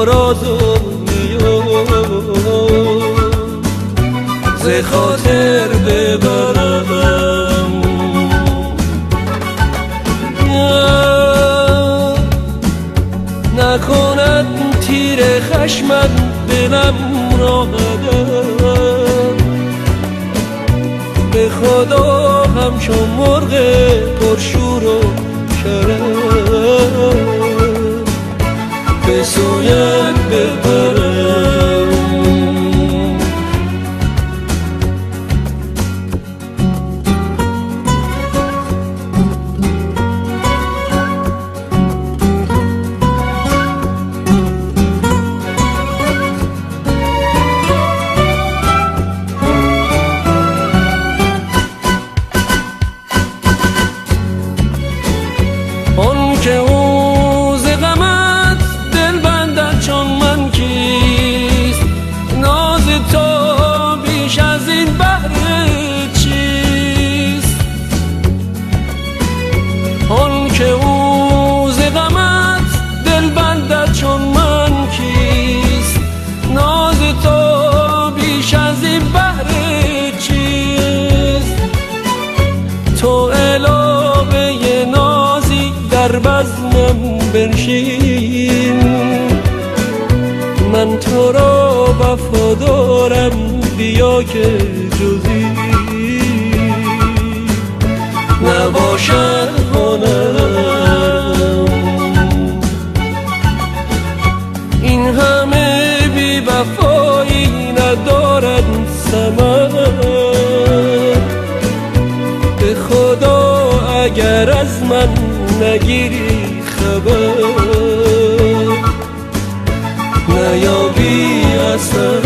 راز و ز خاطر ببرم. نکند تیر خشمت دلم را قدم، به خدا همچون مرغ پرشور و شرم به سویت ببرم. آن که او ز غمت دل بندد چون من کیست، ناز تو بیش از این بهر چیست؟ آن که او ز غمت دل بندد چون من کیست، ناز تو بیش از این بهر چیست؟ تو علاوه نازی در بزمم بنشین، من تو را وفادارم، بیا که جزی نباشد هنرم. این همه بی وفایی ندارد ثمر، به خدا اگر از من نگیری خبر، نیابی اثر.